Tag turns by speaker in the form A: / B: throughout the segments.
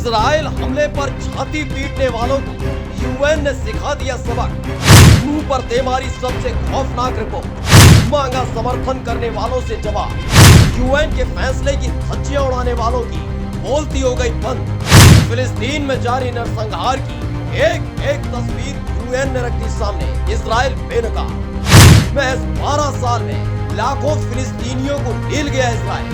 A: Israel हमले पर छाती पीटने वालों को यूएन ने सिखा दिया सबक। मुंह पर दे मारी सबसे खौफनाक रिपोर्ट, मांगा समर्थन करने वालों से जवाब। यूएन के फैसले की धज्जियां उड़ाने वालों की बोलती हो गई बंद। फिलिस्तीन में जारी नरसंहार की एक एक तस्वीर यूएन ने रखी सामने। इजराइल बेनकाब। महज 12 साल में लाखों फिलिस्तीनियों को ढील गया इजराइल।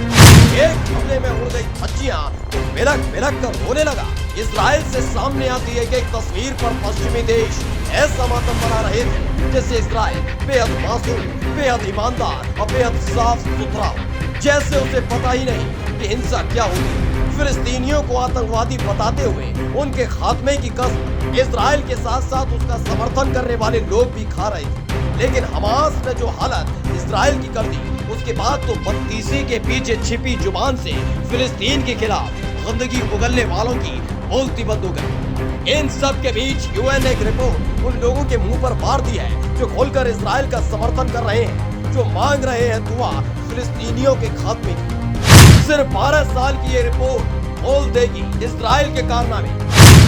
A: एक हमले में उड़ गई धज्जियां तो बिलक बिलक कर रोने लगा। इजराइल से सामने आती एक एक तस्वीर पर पश्चिमी देश ऐसा मातम बना रहे थे जैसे इजराइल बेहद मासूम, बेहद ईमानदार और बेहद साफ सुथरा हो। जैसे उसे पता ही नहीं कि हिंसा क्या होगी। फिलिस्तीनियों को आतंकवादी बताते हुए उनके खात्मे की कसम इजराइल के साथ साथ उसका समर्थन करने वाले लोग भी खा रहे थे। लेकिन हमास ने जो हालत इजराइल की कर दी, उसके बाद तो बत्तीसी के पीछे छिपी जुबान से फिलिस्तीन के खिलाफ गंदगी उगलने वालों की बोलती बंद हो गई। इन सब के बीच यूएन ने एक रिपोर्ट उन लोगों के मुंह पर मार दी है जो खोलकर इजराइल का समर्थन कर रहे हैं, जो मांग रहे हैं दुआ फिलिस्तीनियों के खात्मे की। सिर्फ 12 साल की ये रिपोर्ट खोल देगी इजराइल के कारनामे।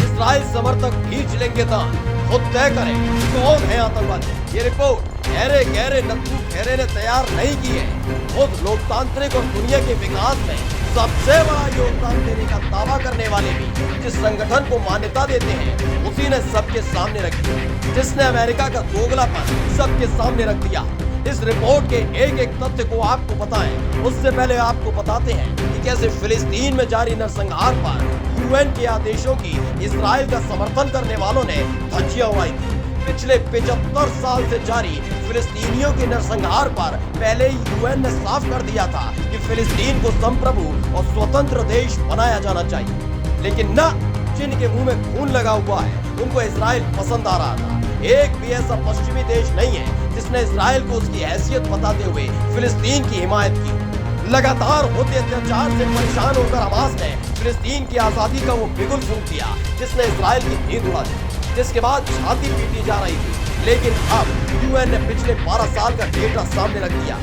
A: इजराइल समर्थक खींच लेंगे दांत, खुद तय करें कौन है आतंकवादी। ये रिपोर्ट गहरे गहरे नत्थू खेरे ने तैयार नहीं की है। खुद लोकतांत्रिक और दुनिया के विकास में सबसे बड़ा योगदान देने का दावा करने वाले भी जिस संगठन को मान्यता देते हैं, उसी ने सबके सामने रखी, जिसने अमेरिका का दोगलापन सबके सामने रख दिया। इस रिपोर्ट के एक एक तथ्य को आपको बताएं, उससे पहले आपको बताते हैं कि कैसे फिलिस्तीन में जारी नरसंहार पर यूएन के आदेशों की इजराइल का समर्थन करने वालों ने धज्जियां उड़ाई थी। पिछले 75 साल से जारी फिलिस्तीनियों के नरसंहार पर पहले ही यूएन ने साफ कर दिया था कि फिलिस्तीन को संप्रभु और स्वतंत्र देश बनाया जाना चाहिए। लेकिन न, जिनके मुंह में खून लगा हुआ है उनको इजराइल पसंद आ रहा था। एक भी ऐसा पश्चिमी देश नहीं है जिसने इजराइल को उसकी हैसियत बताते हुए फिलिस्तीन की हिमायत की। लगातार होते अत्याचार से परेशान होकर हमास ने फिलिस्तीन की आजादी का वो बिगुल फूंक दिया जिसने इजराइल की नींद उड़ा दी, जिसके बाद छाती पीटी जा रही थी। लेकिन अब यूएन ने पिछले 12 साल का डेटा सामने रख दिया।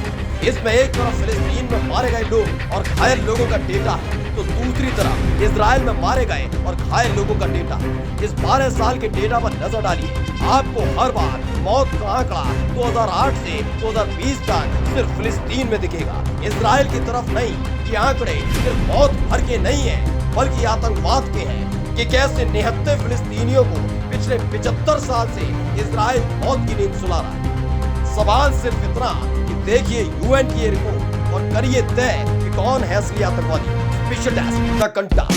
A: इसमें एक तरफ फिलिस्तीन में मारे गए लोग और घायल लोगों का डेटा है, तो दूसरी तरफ इजराइल में मारे गए और घायल लोगों का डेटा। इस 12 साल के डेटा पर नजर डालिए। आपको हर बार मौत का आंकड़ा 2008 से 2020 तक सिर्फ फिलिस्तीन में दिखेगा, इजराइल की तरफ नहीं। ये आंकड़े सिर्फ मौत भर के नहीं है बल्कि आतंकवाद के हैं कि कैसे निहत्थे फिलिस्तीनियों को पिछले 75 साल से इजराइल मौत की नींद सुला रहा है। सवाल सिर्फ इतना कि देखिए यूएन की रिपोर्ट और करिए तय कि कौन है असली आतंकवादी। Special desk the कंटा।